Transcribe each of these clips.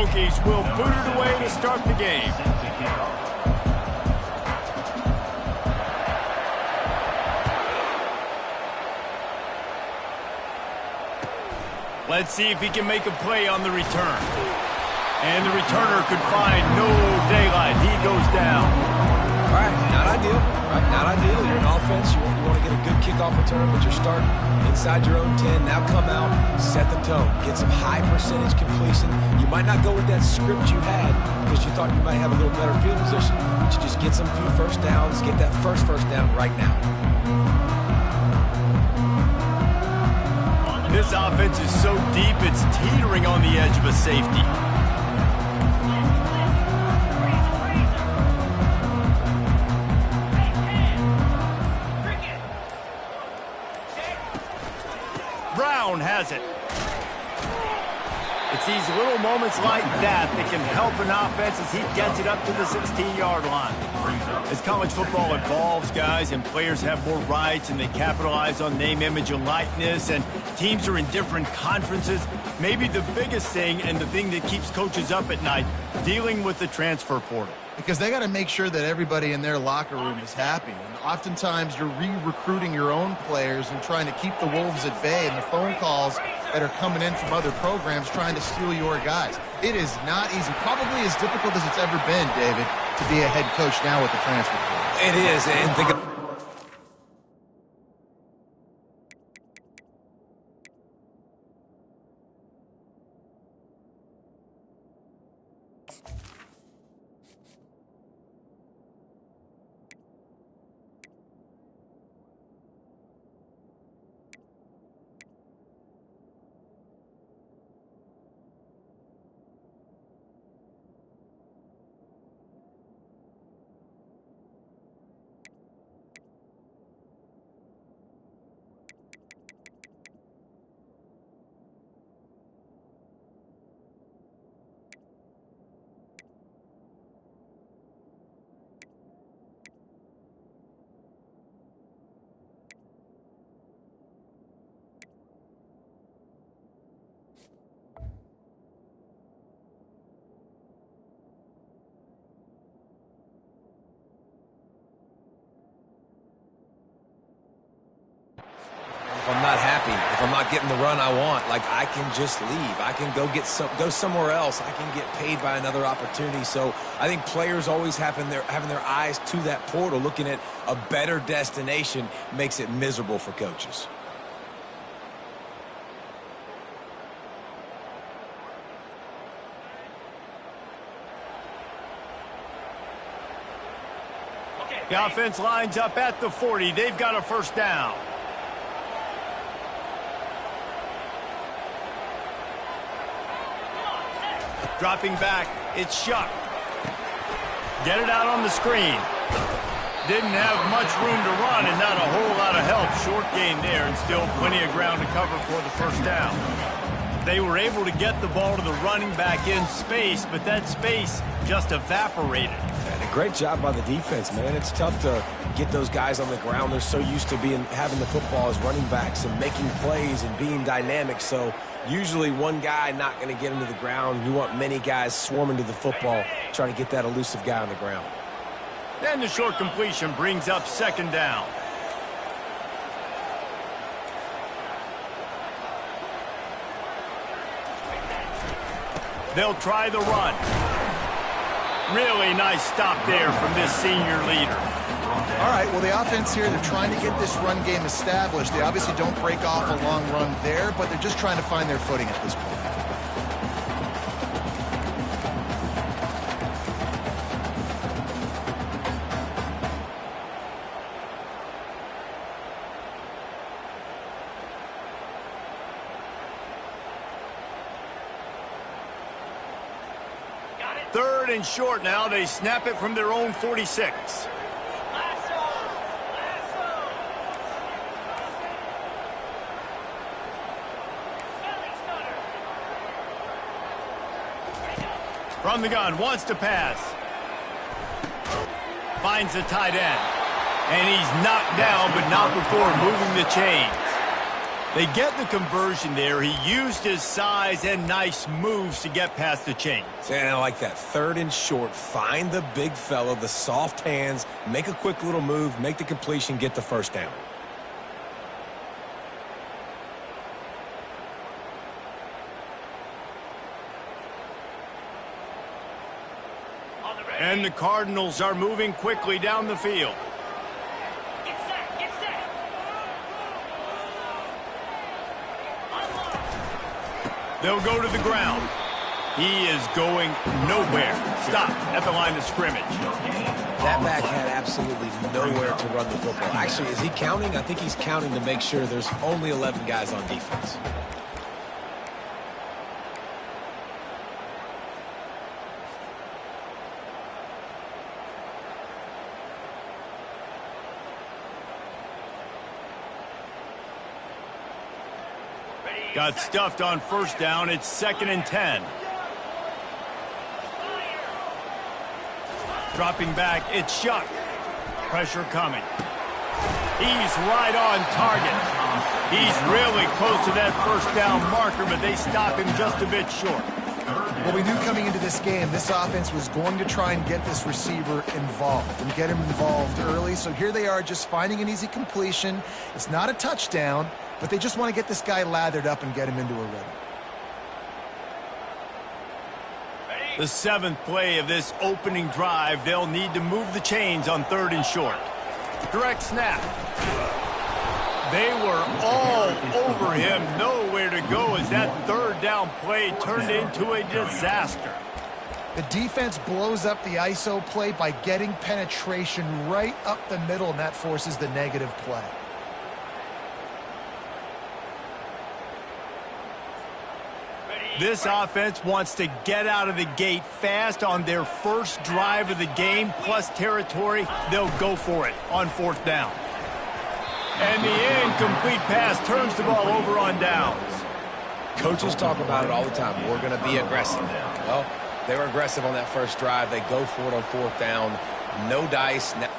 Hokies will boot it away to start the game. Let's see if he can make a play on the return. And the returner could find no daylight. He goes down. All right, not ideal. Right, not ideal. You're an offense. You want to get a good kickoff return, but you're starting inside your own 10. Now come out, set the tone. Get some high percentage completion. You might not go with that script you had because you thought you might have a little better field position, but you just get some few first downs. Get that first down right now. This offense is so deep, it's teetering on the edge of a safety. Brown has it. It's these little moments like that that can help an offense as he gets it up to the 16-yard line. As college football evolves, guys, and players have more rights and they capitalize on name, image, and likeness, and teams are in different conferences, maybe the biggest thing and the thing that keeps coaches up at night, dealing with the transfer portal. Because they got to make sure that everybody in their locker room is happy. And oftentimes you're re-recruiting your own players and trying to keep the wolves at bay, and the phone calls that are coming in from other programs trying to steal your guys. It is not easy. Probably as difficult as it's ever been, David, to be a head coach now with the transfer portal. It is, and think of if I'm not happy, if I'm not getting the run I want, like I can just leave. I can go somewhere else. I can get paid by another opportunity. So I think players always having their eyes to that portal, looking at a better destination, makes it miserable for coaches. The offense lines up at the 40. They've got a first down. Dropping back, it's Shuck. Get it out on the screen. Didn't have much room to run and not a whole lot of help. Short gain there and still plenty of ground to cover for the first down. They were able to get the ball to the running back in space, but that space just evaporated. And a great job by the defense, man. It's tough to get those guys on the ground. They're so used to having the football as running backs and making plays and being dynamic. So usually one guy not going to get him to the ground. You want many guys swarming to the football, trying to get that elusive guy on the ground. Then the short completion brings up second down. They'll try the run. Really nice stop there from this senior leader. All right, well, the offense here, they're trying to get this run game established. They obviously don't break off a long run there, but they're just trying to find their footing at this point. Third and short now. They snap it from their own 46. From the gun, wants to pass. Finds the tight end. And he's knocked down, but not before moving the chains. They get the conversion there. He used his size and nice moves to get past the chains. And I like that. 3rd and short. Find the big fella, the soft hands, make a quick little move, make the completion, get the first down. And the Cardinals are moving quickly down the field. They'll go to the ground. He is going nowhere. Stop at the line of scrimmage. That back had absolutely nowhere to run the football. Actually, is he counting? I think he's counting to make sure there's only 11 guys on defense. Got stuffed on first down. It's 2nd and 10. Dropping back, it's Shuck. Pressure coming. He's right on target. He's really close to that first down marker, but they stop him just a bit short. Well, we knew coming into this game, this offense was going to try and get this receiver involved and get him involved early. So here they are just finding an easy completion. It's not a touchdown, but they just want to get this guy lathered up and get him into a rhythm. The 7th play of this opening drive, they'll need to move the chains on 3rd and short. Direct snap. They were all over him. Nowhere to go as that 3rd down play turned into a disaster. The defense blows up the ISO play by getting penetration right up the middle, and that forces the negative play. This offense wants to get out of the gate fast on their first drive of the game, plus territory. They'll go for it on 4th down. And the incomplete pass turns the ball over on downs. Coaches talk about it all the time. We're going to be aggressive. Well, they were aggressive on that first drive. They go for it on 4th down. No dice. Now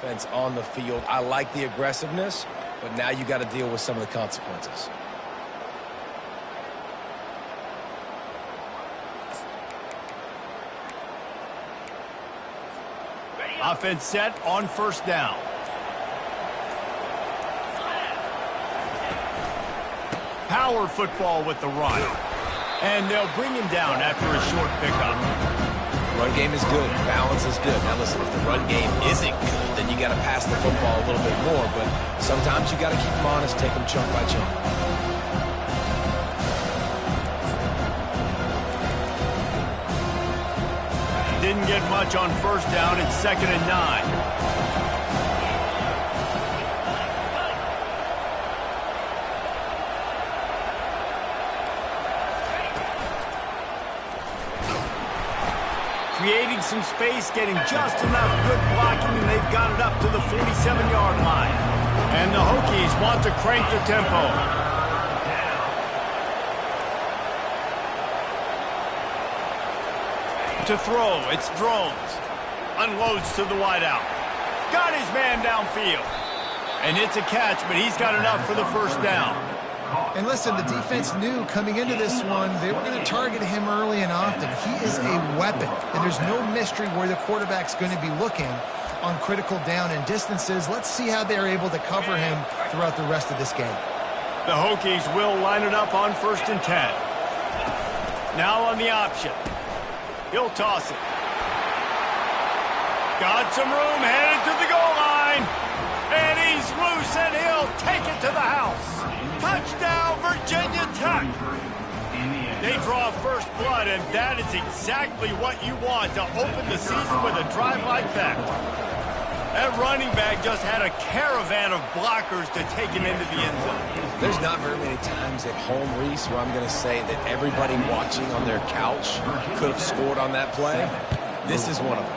offense on the field. I like the aggressiveness, but now you got to deal with some of the consequences. Offense set on 1st down. Power football with the run. And they'll bring him down after a short pickup. Run game is good. Balance is good. Now listen, if the run game isn't good, then you got to pass the football a little bit more. But sometimes you got to keep them honest, take them chunk by chunk. Didn't get much on 1st down. It's 2nd and 9. Creating some space, getting just enough good blocking, and they've got it up to the 47-yard line. And the Hokies want to crank the tempo. To throw, it's Drones. Unloads to the wideout. Got his man downfield. And it's a catch, but he's got enough for the 1st down. And listen, the defense knew coming into this one, they were going to target him early and often. He is a weapon, and there's no mystery where the quarterback's going to be looking. on critical down and distances. Let's see how they're able to cover him throughout the rest of this game. The Hokies will line it up on 1st and 10. Now on the option. He'll toss it. Got some room, headed to the goal line. And he's loose, and he'll take it to the house. Touchdown, Virginia Tech. They draw first blood, and that is exactly what you want to open the season with a drive like that. That running back just had a caravan of blockers to take him into the end zone. There's not very many times at home, Reese, where I'm going to say that everybody watching on their couch could have scored on that play. This is one of them.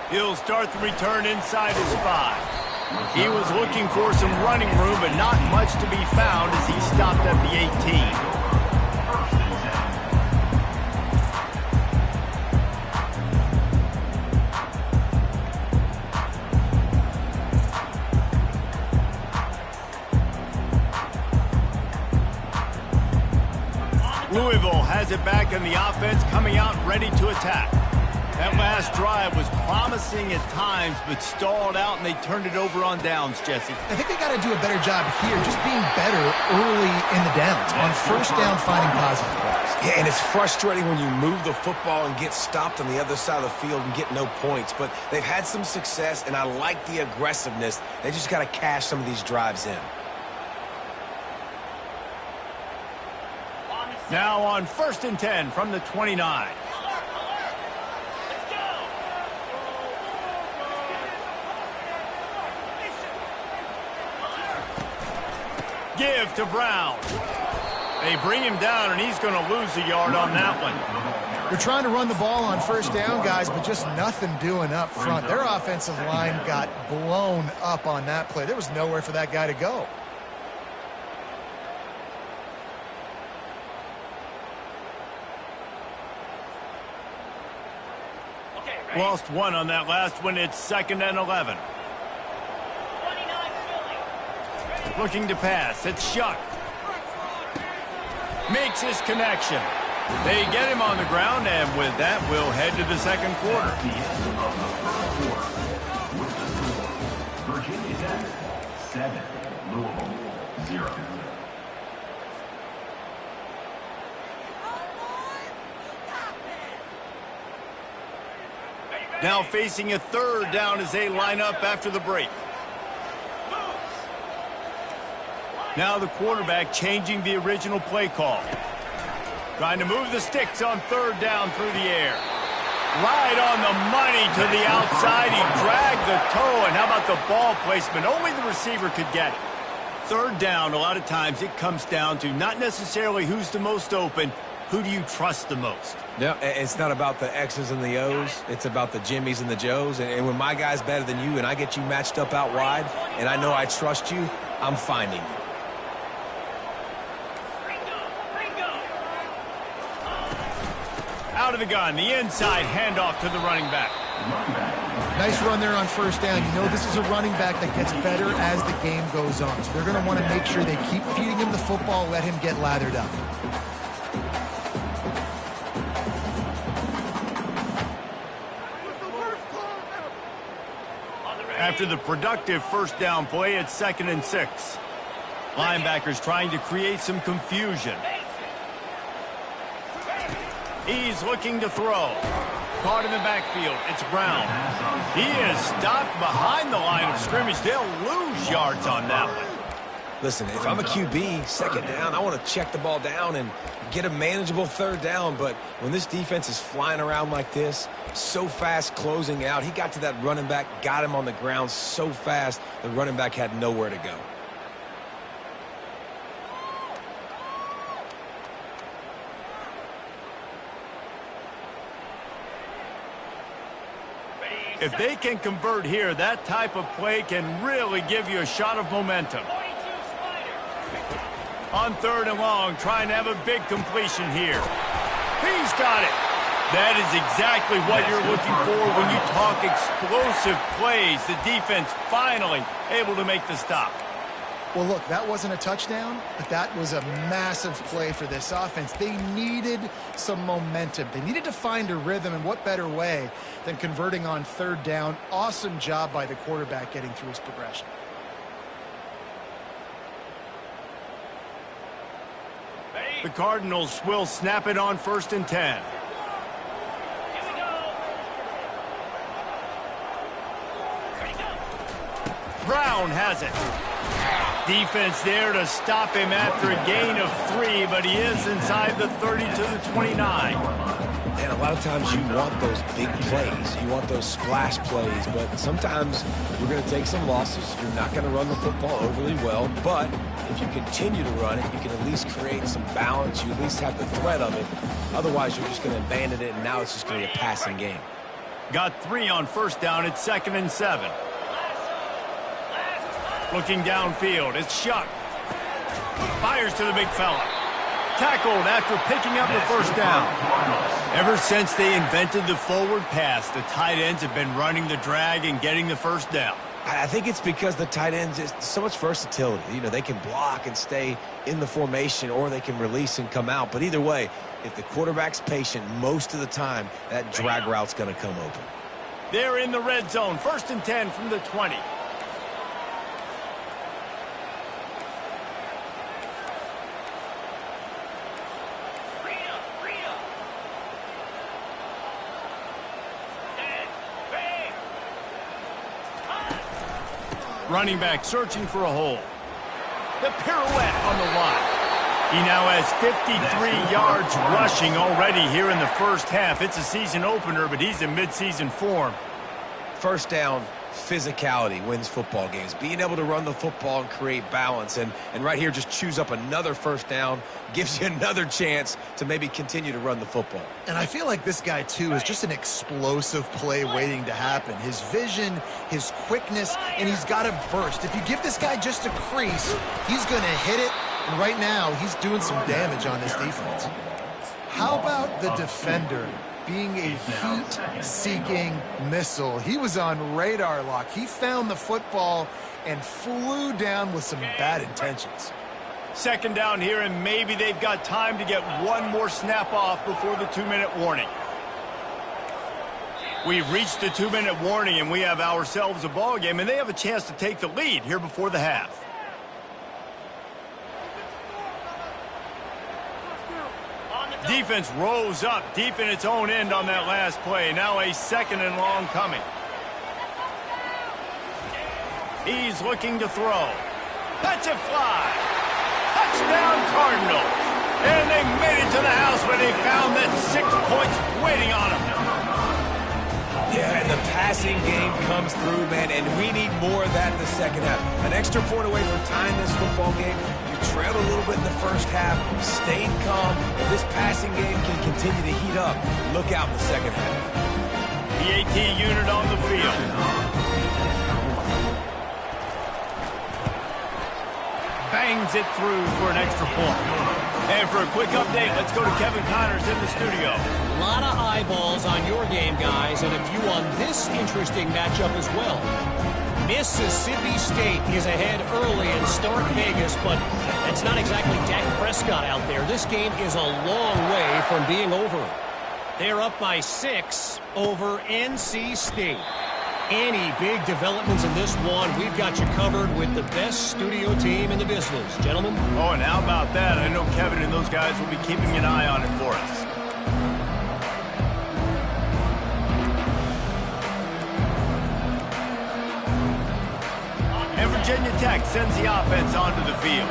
He'll start the return inside his 5. He was looking for some running room, but not much to be found as he stopped at the 18. Louisville has it back in the offense, coming out ready to attack. That last drive was promising at times, but stalled out, and they turned it over on downs, Jesse. I think they got to do a better job here, just being better early in the downs. On 1st down, finding positive plays. Yeah, and it's frustrating when you move the football and get stopped on the other side of the field and get no points. But they've had some success, and I like the aggressiveness. They just got to cash some of these drives in. Now on 1st and 10 from the 29. Give to Brown. They bring him down, and he's going to lose a yard on that one. They're trying to run the ball on 1st down, guys, but just nothing doing up front. Their offensive line got blown up on that play. There was nowhere for that guy to go. Lost one on that last one. It's 2nd and 11. Looking to pass. It's Shuck. Makes his connection. They get him on the ground, and with that, we'll head to the 2nd quarter. Virginia Tech 7, Louisville 0. Now facing a 3rd down as they line up after the break. Now the quarterback changing the original play call. Trying to move the sticks on 3rd down through the air. Right on the money to the outside. He dragged the toe, and how about the ball placement? Only the receiver could get it. 3rd down, a lot of times it comes down to not necessarily who's the most open, who do you trust the most? No, it's not about the X's and the O's. It's about the Jimmys and the Joes. And when my guy's better than you and I get you matched up out wide, and I know I trust you, I'm finding you. Out of the gun, the inside handoff to the running back. Nice run there on 1st down. You know this is a running back that gets better as the game goes on. So they're going to want to make sure they keep feeding him the football, let him get lathered up. After the productive 1st down play, it's 2nd and 6. Linebackers trying to create some confusion. He's looking to throw. Caught in the backfield. It's Brown. He is stopped behind the line of scrimmage. They'll lose yards on that one. Listen, if I'm a QB, 2nd down, I want to check the ball down and get a manageable 3rd down. But when this defense is flying around like this, so fast closing out, he got to that running back, got him on the ground so fast, the running back had nowhere to go. If they can convert here, that type of play can really give you a shot of momentum. On 3rd and long, trying to have a big completion here. He's got it. That is exactly what you're looking for when you talk explosive plays. The defense finally able to make the stop. Well, look, that wasn't a touchdown, but that was a massive play for this offense. They needed some momentum. They needed to find a rhythm, and what better way than converting on third down. Awesome job by the quarterback getting through his progression. The Cardinals will snap it on 1st and 10. Brown has it. Defense there to stop him after a gain of 3, but he is inside the 30 to the 29. And a lot of times you want those big plays. You want those splash plays, but sometimes you're going to take some losses. You're not going to run the football overly well, but if you continue to run it, you can at least create some balance. You at least have the threat of it. Otherwise, you're just going to abandon it, and now it's just going to be a passing game. Got 3 on 1st down. It's 2nd and 7. Looking downfield, it's Shuck. Fires to the big fella. Tackled after picking up the 1st down. Ever since they invented the forward pass, the tight ends have been running the drag and getting the 1st down. I think it's because the tight ends is so much versatility. You know, they can block and stay in the formation, or they can release and come out. But either way, if the quarterback's patient most of the time, that drag route's going to come open. They're in the red zone. 1st and 10 from the 20. Running back searching for a hole. The pirouette on the line. He now has 53 yards rushing already here in the 1st half. It's a season opener, but he's in midseason form. 1st down, physicality wins football games. Being able to run the football and create balance. And right here, just choose up another 1st down. Gives you another chance to maybe continue to run the football. And I feel like this guy, too, is just an explosive play waiting to happen. His vision, his quickness, and he's got a burst. If you give this guy just a crease, he's going to hit it. And right now, he's doing some damage on this defense. How about the defender being a heat-seeking missile? He was on radar lock. He found the football and flew down with some bad intentions. 2nd down here, and maybe they've got time to get one more snap off before the 2-minute warning. We've reached the 2-minute warning, and we have ourselves a ball game, and they have a chance to take the lead here before the half. Defense rose up deep in its own end on that last play. Now a 2nd and long coming. He's looking to throw. That's a fly. Touchdown Cardinals. And they made it to the house where they found that 6 points waiting on them. Yeah, and the passing game comes through, man, and we need more of that in the 2nd half. An extra point away from tying this football game. You trailed a little bit in the 1st half, stayed calm. If this passing game can continue to heat up, look out in the 2nd half. The AT unit on the field. Bangs it through for an extra point. And for a quick update, let's go to Kevin Connors in the studio. A lot of eyeballs on your game, guys, and a few on this interesting matchup as well. Mississippi State is ahead early in Stark Vegas, but it's not exactly Dak Prescott out there. This game is a long way from being over. They're up by 6 over NC State. Any big developments in this one, we've got you covered with the best studio team in the business. Gentlemen? Oh, and how about that? I know Kevin and those guys will be keeping an eye on it for us. And Virginia Tech sends the offense onto the field.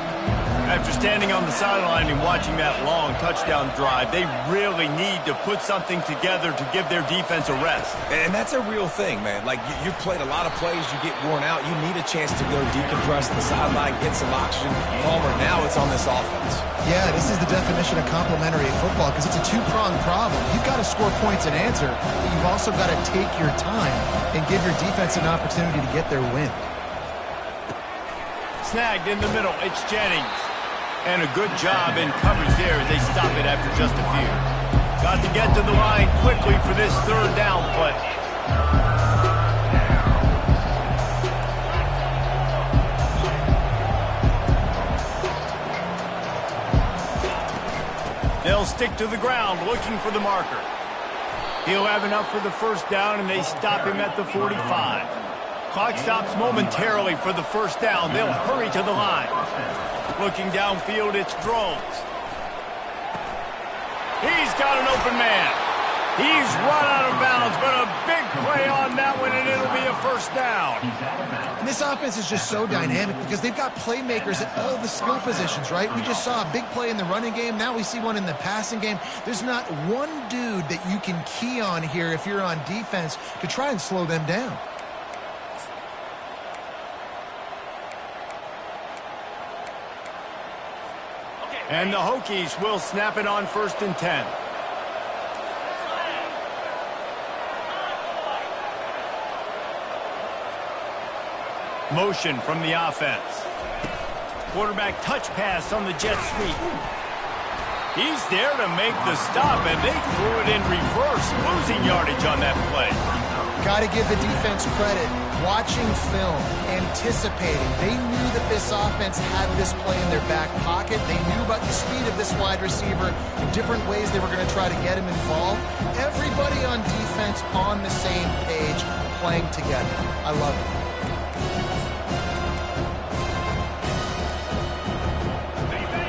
After standing on the sideline and watching that long touchdown drive, they really need to put something together to give their defense a rest. And that's a real thing, man. Like, you've played a lot of plays, you get worn out, you need a chance to go decompress the sideline, get some oxygen. Palmer, now it's on this offense. Yeah, this is the definition of complementary football because it's a two-pronged problem. You've got to score points and answer, but you've also got to take your time and give your defense an opportunity to get their win. Snagged in the middle, it's Jennings. And a good job in coverage there as they stop it after just a few. Got to get to the line quickly for this 3rd down play. stick to the ground, looking for the marker. He'll have enough for the first down, and they stop him at the 45. Clock stops momentarily for the first down. They'll hurry to the line. Looking downfield, it's Drones. He's got an open man. He's run out of bounds, but a big play on that one, and it'll be a first down. And this offense is just so dynamic because they've got playmakers at all the skill positions, right? We just saw a big play in the running game. Now we see one in the passing game. There's not one dude that you can key on here if you're on defense to try and slow them down. And the Hokies will snap it on 1st and 10. Motion from the offense. Quarterback touch pass on the jet sweep. He's there to make the stop, and they threw it in reverse, losing yardage on that play. Got to give the defense credit. Watching film, anticipating. They knew that this offense had this play in their back pocket. They knew about the speed of this wide receiver and different ways they were going to try to get him involved. Everybody on defense on the same page, playing together. I love it.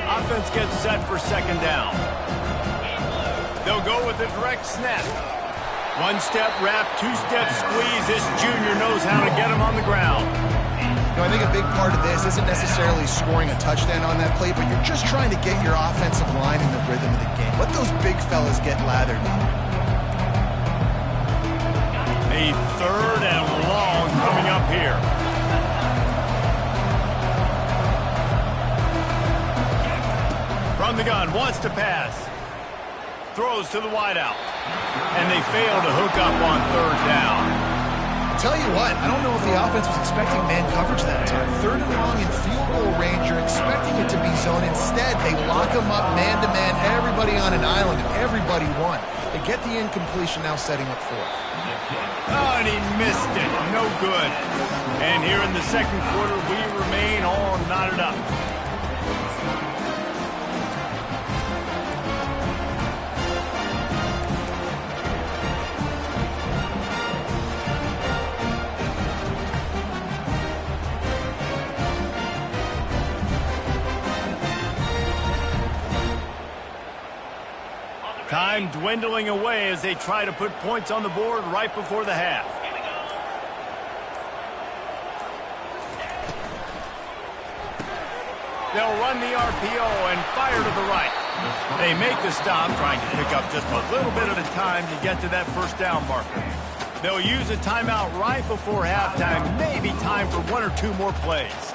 Offense gets set for 2nd down. They'll go with a direct snap. One-step wrap, two-step squeeze. This junior knows how to get him on the ground. You know, I think a big part of this isn't necessarily scoring a touchdown on that play, but you're just trying to get your offensive line in the rhythm of the game. Let those big fellas get lathered. A 3rd and long coming up here. From the gun, wants to pass. Throws to the wideout. And they fail to hook up on 3rd down. Tell you what, I don't know if the offense was expecting man coverage that time. 3rd and long in field goal range, you're expecting it to be zone. Instead, they lock them up man-to-man, everybody on an island, and everybody won. They get the incompletion, now setting up 4th. Oh, and he missed it. No good. And here in the 2nd quarter, we remain all knotted up. Time dwindling away as they try to put points on the board right before the half. They'll run the RPO and fire to the right. They make the stop, trying to pick up just a little bit at a time to get to that first down marker. They'll use a timeout right before halftime, maybe time for 1 or 2 more plays.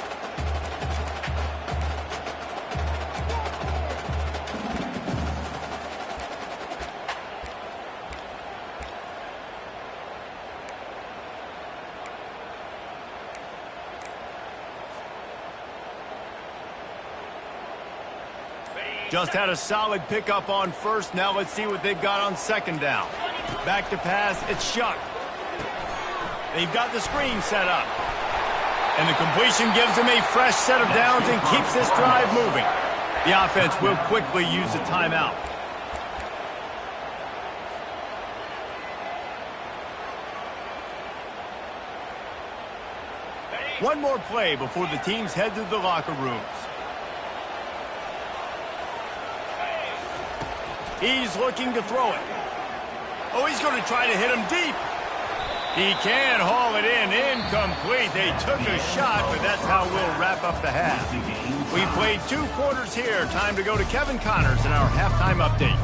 Just had a solid pickup on 1st. Now let's see what they've got on 2nd down. Back to pass, it's Shuck. They've got the screen set up. And the completion gives them a fresh set of downs and keeps this drive moving. The offense will quickly use a timeout. One more play before the teams head to the locker rooms. He's looking to throw it. Oh, he's going to try to hit him deep. He can haul it in. Incomplete. They took a shot, but that's how we'll wrap up the half. We played 2 quarters here. Time to go to Kevin Connors in our halftime update.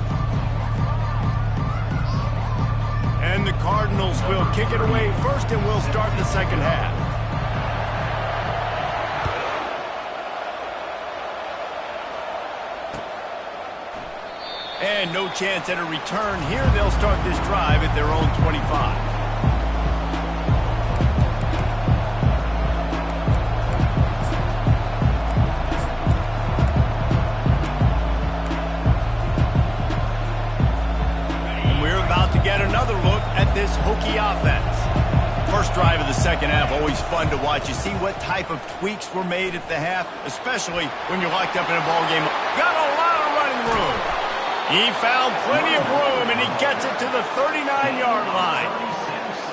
And the Cardinals will kick it away first, and we'll start the 2nd half. And no chance at a return here. They'll start this drive at their own 25. And we're about to get another look at this Hokie offense. First drive of the 2nd half, always fun to watch. You see what type of tweaks were made at the half, especially when you're locked up in a ball game. Got a lot of running room. He found plenty of room, and he gets it to the 39-yard line.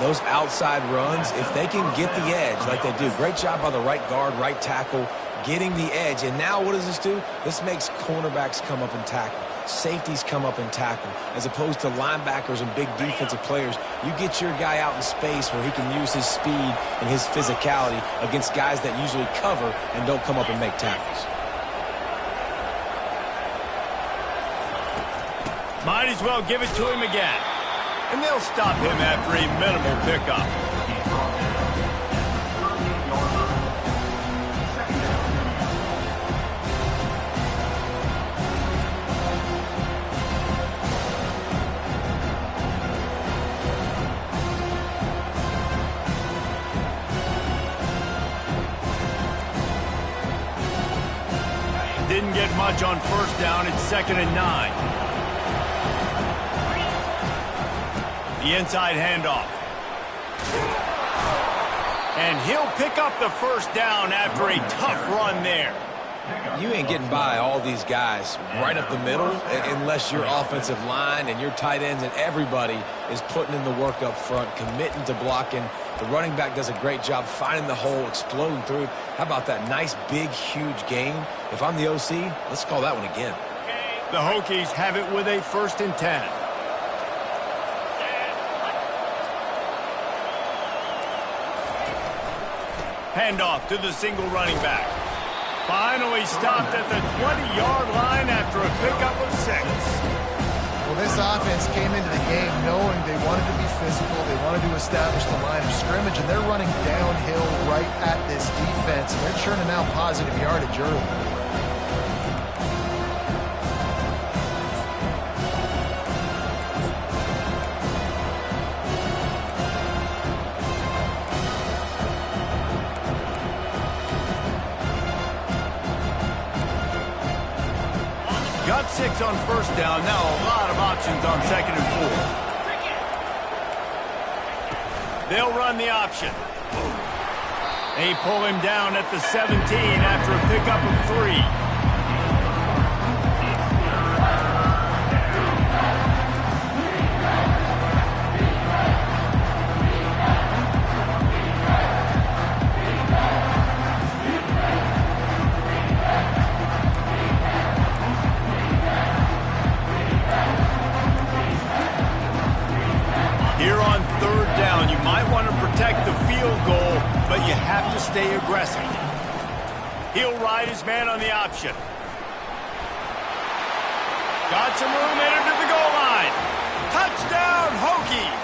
Those outside runs, if they can get the edge like they do, great job by the right guard, right tackle, getting the edge. And now what does this do? This makes cornerbacks come up and tackle. Safeties come up and tackle. As opposed to linebackers and big defensive players, you get your guy out in space where he can use his speed and his physicality against guys that usually cover and don't come up and make tackles. Might as well give it to him again. And they'll stop him after a minimal pickup. Didn't get much on first down. It's 2nd and 9. The inside handoff. And he'll pick up the first down after a tough run there. You ain't getting by all these guys right up the middle unless your offensive line and your tight ends and everybody is putting in the work up front, committing to blocking. The running back does a great job finding the hole, exploding through. How about that nice, big, huge gain? If I'm the OC, let's call that one again. The Hokies have it with a 1st and 10. Handoff to the single running back. Finally stopped at the 20-yard line after a pickup of 6. Well, this offense came into the game knowing they wanted to be physical, they wanted to establish the line of scrimmage, and they're running downhill right at this defense, and they're churning out positive yardage early. Got 6 on first down. Now a lot of options on 2nd and 4. They'll run the option. They pull him down at the 17 after a pickup of 3. Here on 3rd down, you might want to protect the field goal, but you have to stay aggressive. He'll ride his man on the option. Got some room in to the goal line. Touchdown, Hokies!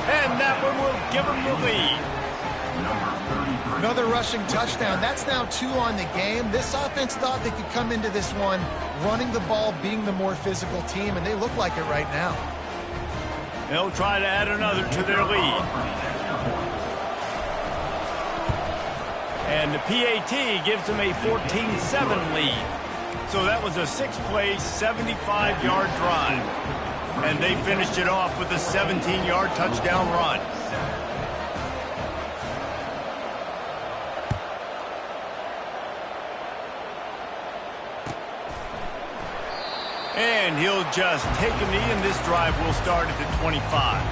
And that one will give them the lead. Another rushing touchdown. That's now 2 on the game. This offense thought they could come into this one running the ball, being the more physical team, and they look like it right now. They'll try to add another to their lead. And the PAT gives them a 14-7 lead. So that was a 6-play, 75-yard drive. And they finished it off with a 17-yard touchdown run. And he'll just take a knee, and this drive will start at the 25.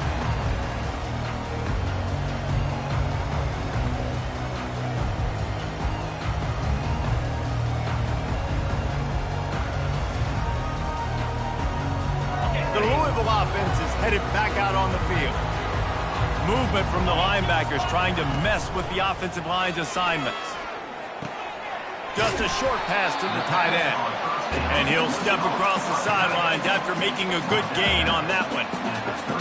The Louisville offense is headed back out on the field. Movement from the linebackers trying to mess with the offensive line's assignments. Just a short pass to the tight end. And he'll step across the sidelines after making a good gain on that one.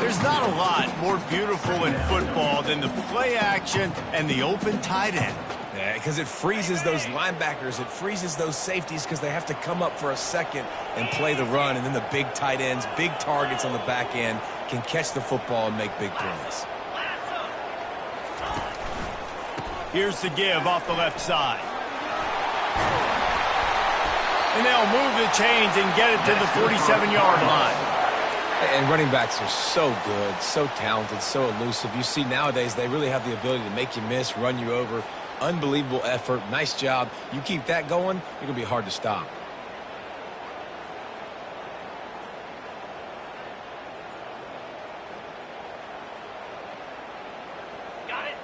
There's not a lot more beautiful in football than the play action and the open tight end. Yeah, because it freezes those linebackers. It freezes those safeties because they have to come up for a second and play the run. And then the big tight ends, big targets on the back end can catch the football and make big plays. Here's the give off the left side. And they'll move the chains and get it to the 47-yard line. And running backs are so good, so talented, so elusive. You see nowadays they really have the ability to make you miss, run you over. Unbelievable effort. Nice job. You keep that going, you're going to be hard to stop.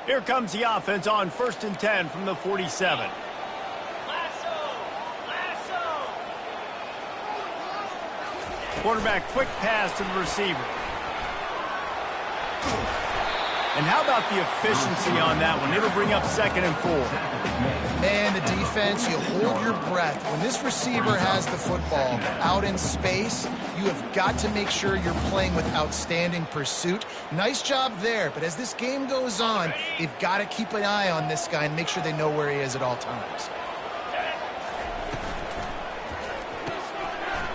Here comes the offense on 1st and 10 from the 47. Quarterback quick pass to the receiver. And how about the efficiency on that one? It'll bring up 2nd and 4. Man, the defense, you hold your breath. When this receiver has the football out in space, you have got to make sure you're playing with outstanding pursuit. Nice job there, but as this game goes on, they've got to keep an eye on this guy and make sure they know where he is at all times.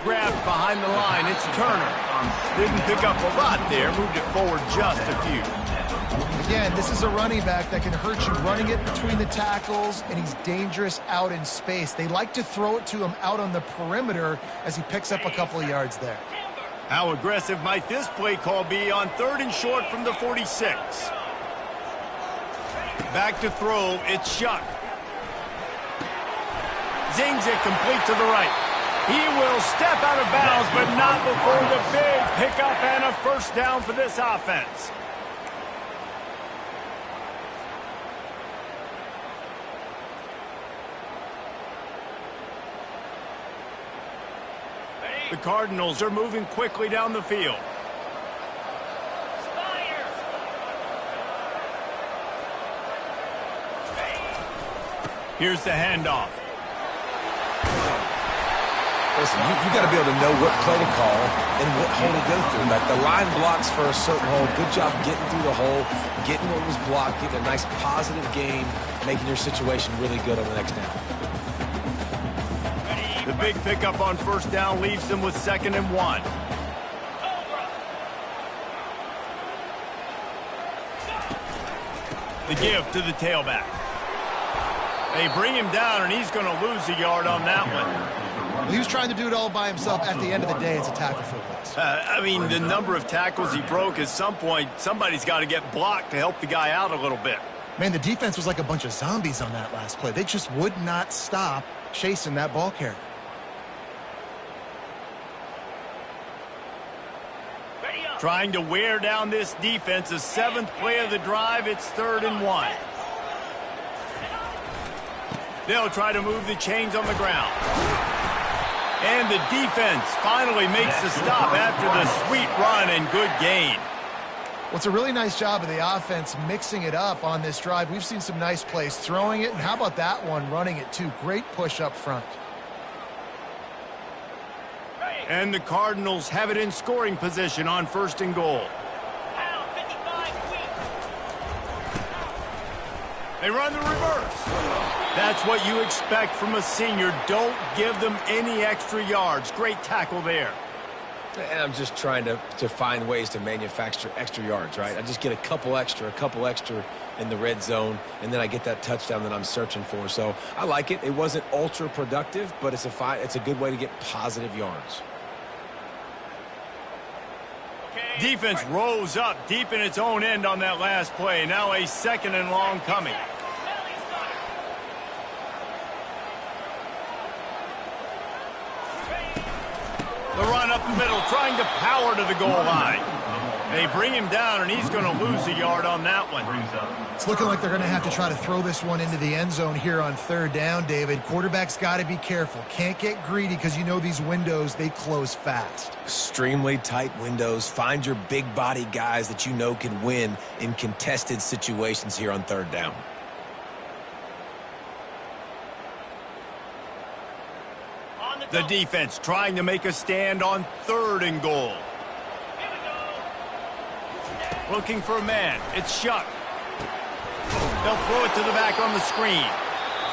Grabbed behind the line. It's Turner. Didn't pick up a lot there. Moved it forward just a few. Again, this is a running back that can hurt you running it between the tackles, and he's dangerous out in space. They like to throw it to him out on the perimeter as he picks up a couple of yards there. How aggressive might this play call be on 3rd and short from the 46? Back to throw. It's Shuck. Zings it complete to the right. He will step out of bounds, but not before the big pickup and a 1st down for this offense. The Cardinals are moving quickly down the field. Here's the handoff. Listen, you got to be able to know what play to call and what hole to go through. Like the line blocks for a certain hole. Good job getting through the hole, getting what was blocked, getting a nice positive game, making your situation really good on the next down. The big pickup on 1st down leaves them with 2nd and 1. The give to the tailback. They bring him down, and he's going to lose a yard on that one. Well, he was trying to do it all by himself. At the end of the day, it's a tackle for loss. I mean, the number of tackles he broke, at some point, somebody's got to get blocked to help the guy out a little bit. Man, the defense was like a bunch of zombies on that last play. They just would not stop chasing that ball carrier. Trying to wear down this defense. The 7th play of the drive. It's 3rd and 1. They'll try to move the chains on the ground. And the defense finally makes the stop after the sweet run and good gain. Well, it's a really nice job of the offense mixing it up on this drive. We've seen some nice plays throwing it, and how about that one running it too? Great push up front. And the Cardinals have it in scoring position on 1st and goal. They run the reverse. That's what you expect from a senior. Don't give them any extra yards. Great tackle there. And I'm just trying to find ways to manufacture extra yards, right? I just get a couple extra in the red zone, and then I get that touchdown that I'm searching for. So I like it. It wasn't ultra productive, but it's a good way to get positive yards. Defense rose up deep in its own end on that last play. Now a 2nd and long coming. The run up the middle, trying to power to the goal line. They bring him down, and he's going to lose a yard on that one. It's looking like they're going to have to try to throw this one into the end zone here on 3rd down, David. Quarterback's got to be careful. Can't get greedy because you know these windows, they close fast. Extremely tight windows. Find your big body guys that you know can win in contested situations here on 3rd down. The defense trying to make a stand on 3rd and goal. Looking for a man. It's Shuck. They'll throw it to the back on the screen.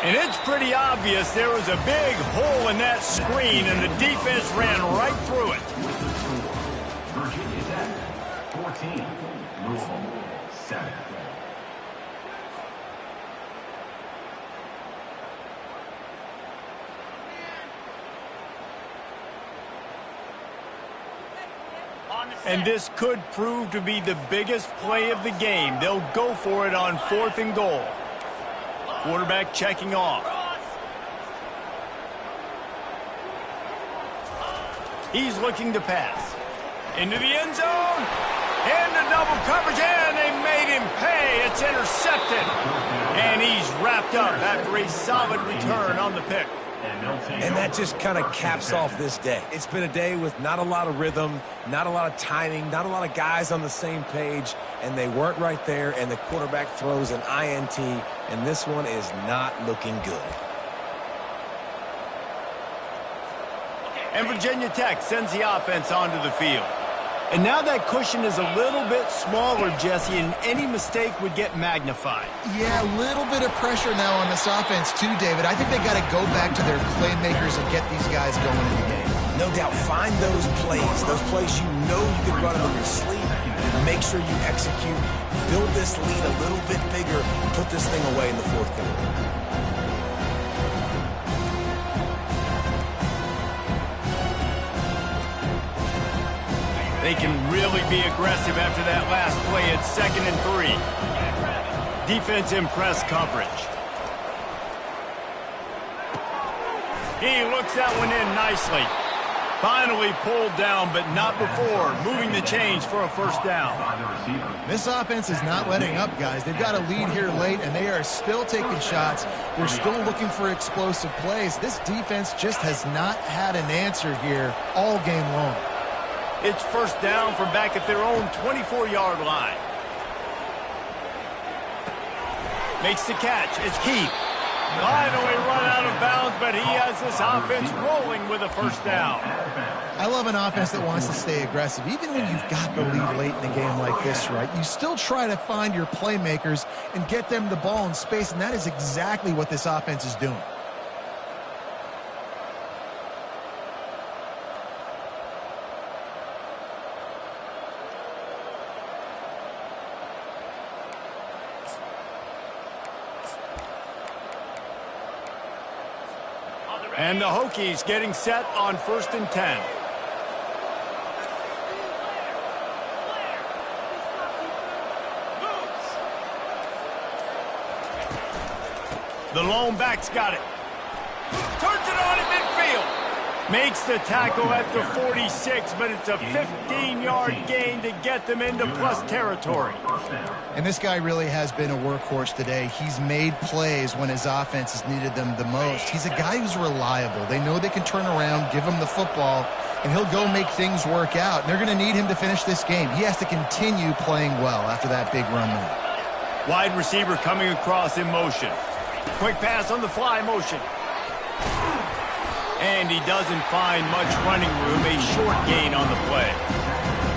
And it's pretty obvious there was a big hole in that screen, and the defense ran right through it. Virginia Tech, 14. Louisville, 7. And this could prove to be the biggest play of the game. They'll go for it on 4th and goal. Quarterback checking off. He's looking to pass. Into the end zone. And the double coverage, and they made him making pay. It's intercepted. And he's wrapped up after a solid return on the pick. And that just kind of caps off this day. It's been a day with not a lot of rhythm, not a lot of timing, not a lot of guys on the same page, and they weren't right there, and the quarterback throws an INT, and this one is not looking good. And Virginia Tech sends the offense onto the field. And now that cushion is a little bit smaller, Jesse, and any mistake would get magnified. Yeah, a little bit of pressure now on this offense too, David. I think they got to go back to their playmakers and get these guys going in the game. No doubt, find those plays you know you can run them in your sleep. Make sure you execute. Build this lead a little bit bigger. Put this thing away in the fourth quarter. They can really be aggressive after that last play. It's 2nd and 3. Defense in press coverage. He looks that one in nicely. Finally pulled down, but not before. Moving the chains for a first down. This offense is not letting up, guys. They've got a lead here late, and they are still taking shots. They're still looking for explosive plays. This defense just has not had an answer here all game long. It's first down from back at their own 24-yard line. Makes the catch. It's Keith. Finally run out of bounds, but he has this offense rolling with a first down. I love an offense that wants to stay aggressive. Even when you've got the lead late in a game like this, right, you still try to find your playmakers and get them the ball in space, and that is exactly what this offense is doing. And the Hokies getting set on 1st and 10. The lone back's got it. Turns it on in midfield. Makes the tackle at the 46, but it's a 15-yard gain to get them into plus territory. And this guy really has been a workhorse today. He's made plays when his offense has needed them the most. He's a guy who's reliable. They know they can turn around, give him the football, and he'll go make things work out. And they're going to need him to finish this game. He has to continue playing well after that big run there. Wide receiver coming across in motion. Quick pass on the fly motion. And he doesn't find much running room, a short gain on the play.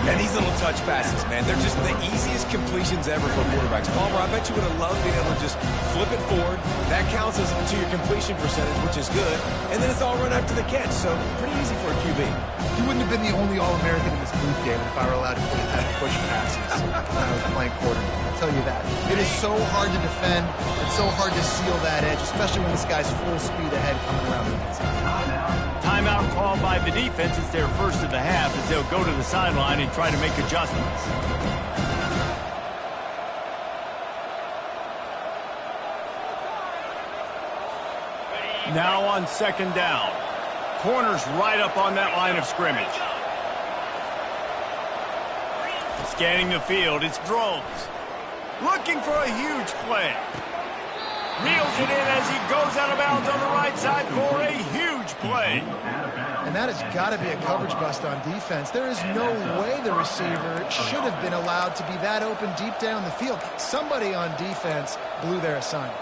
And these little touch passes, man, they're just the easiest completions ever for quarterbacks. Palmer, I bet you would have loved being able to just flip it forward. That counts as to your completion percentage, which is good. And then it's all run after the catch, so pretty easy for a QB. You wouldn't have been the only All-American in this booth game if I were allowed to put it at push passes when I was playing quarterback. I'll tell you that. It is so hard to defend. It's so hard to seal that edge, especially when this guy's full speed ahead coming around the inside. Timeout called by the defense. It's their first of the half as they'll go to the sideline and try to make adjustments. Now on 2nd down. Corners right up on that line of scrimmage. Scanning the field, it's Drones. Looking for a huge play. Reels it in as he goes out of bounds on the right side for a huge play. And that has got to be a coverage bust on defense. There is no way the receiver should have been allowed to be that open deep down the field. Somebody on defense blew their assignment.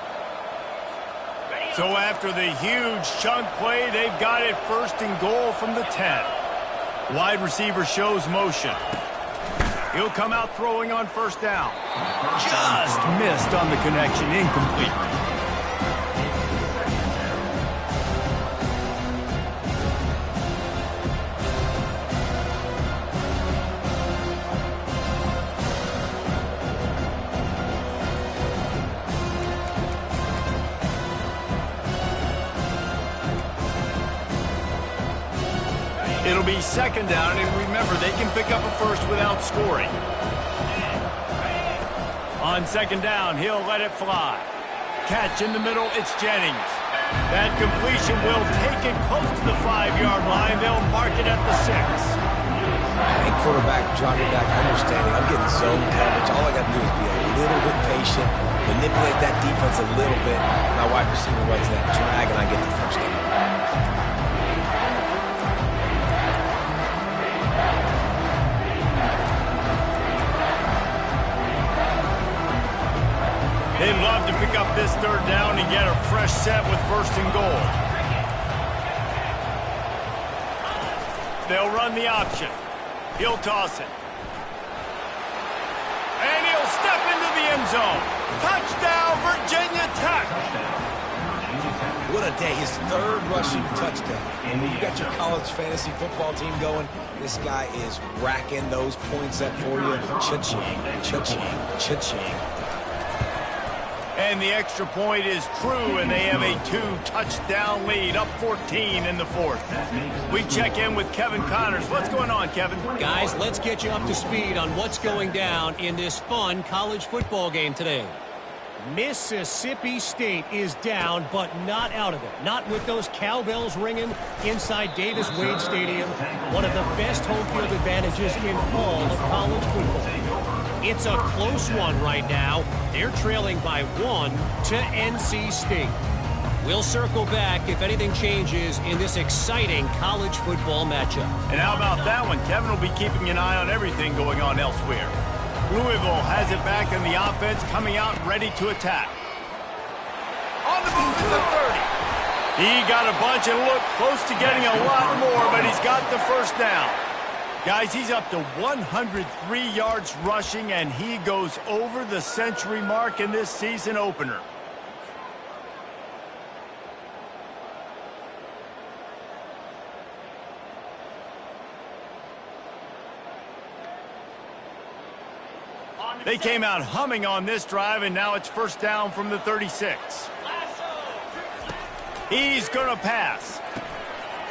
So after the huge chunk play, they've got it 1st and goal from the 10. Wide receiver shows motion. He'll come out throwing on 1st down. Just missed on the connection, incomplete. It'll be 2nd down, and remember, they can pick up a first without scoring. On 2nd down, he'll let it fly. Catch in the middle, it's Jennings. That completion will take it close to the 5-yard line. They'll mark it at the 6. Hey, quarterback, dropping back, understanding. I'm getting zone coverage. All I got to do is be a little bit patient, manipulate that defense a little bit. My wide receiver runs that drag, and I get the first down. They'd love to pick up this third down and get a fresh set with first and goal. They'll run the option. He'll toss it. And he'll step into the end zone. Touchdown, Virginia Tech. What a day. His third rushing touchdown. And when you got your college fantasy football team going, this guy is racking those points up for you. Cha-ching, cha-ching, cha-ching. And the extra point is true, and they have a 2-touchdown lead, up 14 in the fourth. We check in with Kevin Connors. What's going on, Kevin? Guys, let's get you up to speed on what's going down in this fun college football game today. Mississippi State is down, but not out of it. Not with those cowbells ringing inside Davis-Wade Stadium, one of the best home field advantages in all of college football. It's a close one right now. They're trailing by 1 to NC State. We'll circle back if anything changes in this exciting college football matchup. And how about that one? Kevin will be keeping an eye on everything going on elsewhere. Louisville has it back in the offense, coming out ready to attack. On the move to the 30. He got a bunch and looked close to getting a lot more, but he's got the first down. Guys, he's up to 103 yards rushing, and he goes over the century mark in this season opener. They came out humming on this drive, and now it's first down from the 36. He's going to pass.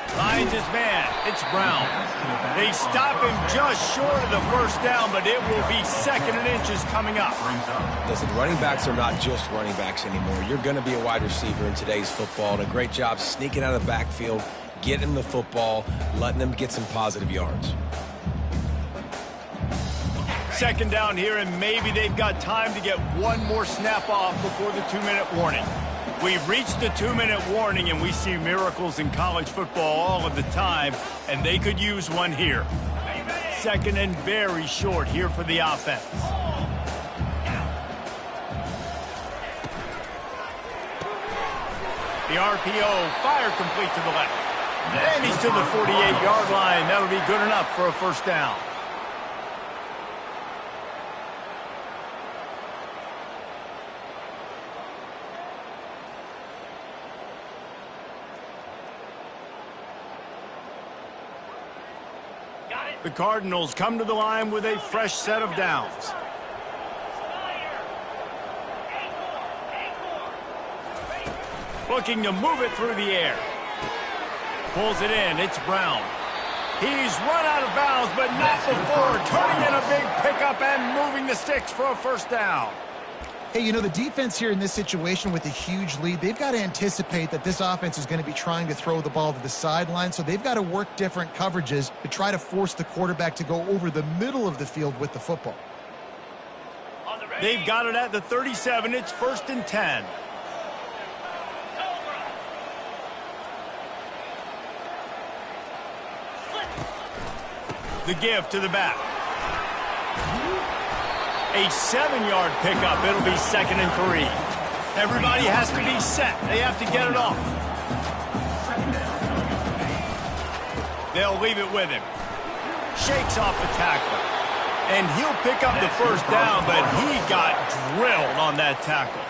Finds his man. It's Brown. They stop him just short of the first down, but it will be second and inches coming up. Listen, running backs are not just running backs anymore. You're going to be a wide receiver in today's football, and a great job sneaking out of the backfield, getting the football, letting them get some positive yards. Second down here, and maybe they've got time to get one more snap off before the 2-minute warning. We've reached the 2-minute warning, and we see miracles in college football all of the time, and they could use one here. Second and very short here for the offense. The RPO, fire complete to the left. And he's to the 48-yard line. That'll be good enough for a first down. The Cardinals come to the line with a fresh set of downs. Looking to move it through the air. Pulls it in. It's Brown. He's run out of bounds, but not before turning in a big pickup and moving the sticks for a first down. Hey, you know, the defense here in this situation with a huge lead, they've got to anticipate that this offense is going to be trying to throw the ball to the sideline, so they've got to work different coverages to try to force the quarterback to go over the middle of the field with the football. They've got it at the 37. It's first and 10. The give to the back. A 7-yard pickup. It'll be second and 3. Everybody has to be set. They have to get it off. They'll leave it with him. Shakes off the tackle. And he'll pick up the first down, but he got drilled on that tackle.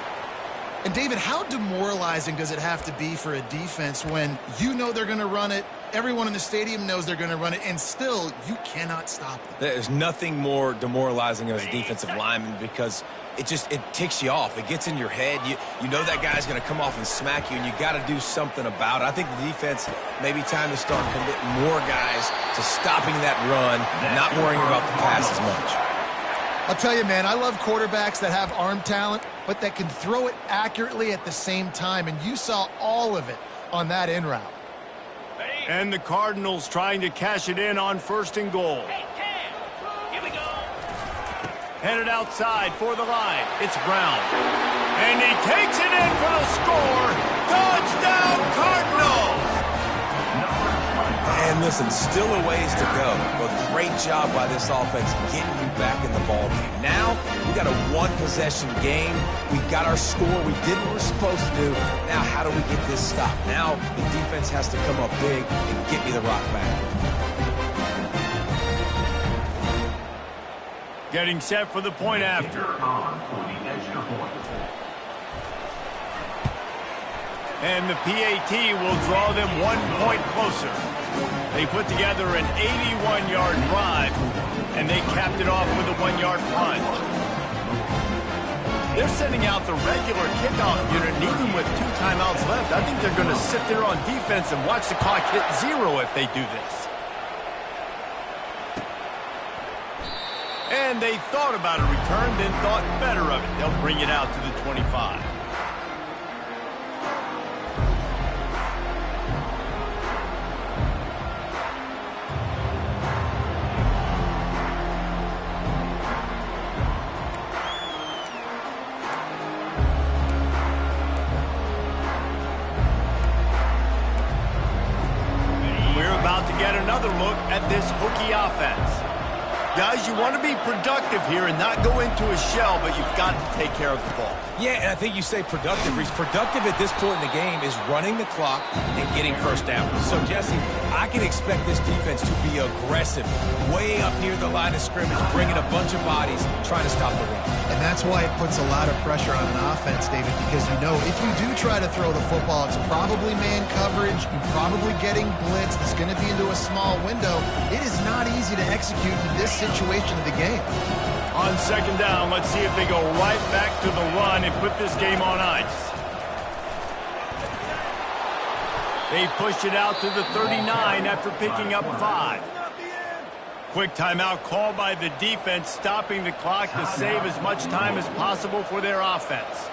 And, David, how demoralizing does it have to be for a defense when you know they're going to run it, everyone in the stadium knows they're going to run it, and still you cannot stop them? There's nothing more demoralizing as a defensive lineman because it ticks you off. It gets in your head. You know that guy's going to come off and smack you, and you got to do something about it. I think the defense may be time to start committing more guys to stopping that run, not worrying about the pass as much. I'll tell you, man, I love quarterbacks that have arm talent, but that can throw it accurately at the same time, and you saw all of it on that in route. And the Cardinals trying to cash it in on 1st and goal. Here we go. Headed outside for the line. It's Brown. And he takes it in for the score. Touchdown, Cardinals! And listen, still a ways to go, but great job by this offense getting you back in the ballgame. Now, we got a one-possession game. We got our score. We did what we're supposed to do. Now, how do we get this stopped? Now, the defense has to come up big and get me the rock back. Getting set for the point after. And the PAT will draw them 1 point closer. They put together an 81-yard drive, and they capped it off with a 1-yard plunge. They're sending out the regular kickoff unit, and even with 2 timeouts left, I think they're going to sit there on defense and watch the clock hit 0 if they do this. And they thought about a return, then thought better of it. They'll bring it out to the 25. Another look at this hooky offense. Guys, you want to be productive here and not go into a shell, but you've got to take care of the ball. Yeah, and I think you say productive. Reese, productive at this point in the game is running the clock and getting first down. So, Jesse, I can expect this defense to be aggressive, way up near the line of scrimmage, bringing a bunch of bodies, trying to stop the run. And that's why it puts a lot of pressure on an offense, David, because you know if you do try to throw the football, it's probably man coverage. You're probably getting blitz. That's going to be into a small window. It is not easy to execute in this situation of the game. On 2nd down, let's see if they go right back to the run and put this game on ice. They pushed it out to the 39 after picking up 5. Quick timeout called by the defense, stopping the clock to save as much time as possible for their offense.